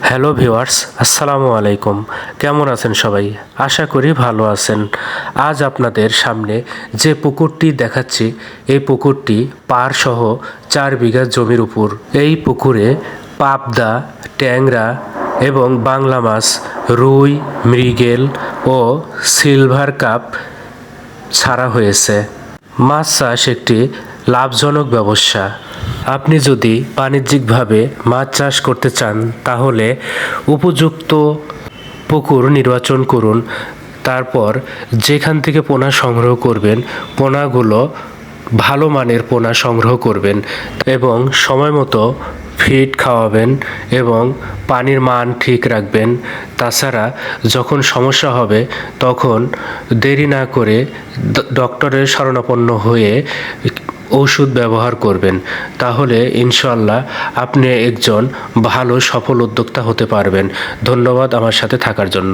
Hello viewers, আসসালামু আলাইকুম। কেমন আছেন সবাই? আশা করি ভালো আছেন। আজ আপনাদের সামনে যে পুকুরটি দেখাচ্ছি, এই পুকুরটি পাড়সহ 4 বিঘা জমির উপর। এই পুকুরে পাবদা, ট্যাংরা এবং বাংলা মাছ, রুই, মৃগেল ও সিলভার কাপ ছাড়া হয়েছে। মাছ চাষ একটি লাভজনক ব্যবসা। আপনি যদি বাণিজ্যিকভাবে মাছ চাষ করতে চান তাহলে উপযুক্ত পুকুর নির্বাচন করুন। তারপর যেখান থেকে পোনা সংগ্রহ করবেন, পোনাগুলো ভালো মানের পোনা সংগ্রহ করবেন এবং সময় মতো ফিড খাওয়াবেন এবং পানির মান ঠিক রাখবেন। তাছাড়া যখন সমস্যা হবে তখন দেরি না করে ডক্টরের শরণাপন্ন হয়ে ওষুধ ব্যবহার করবেন। তাহলে ইনশাল্লাহ আপনি একজন ভালো সফল উদ্যোক্তা হতে পারবেন। ধন্যবাদ আমার সাথে থাকার জন্য।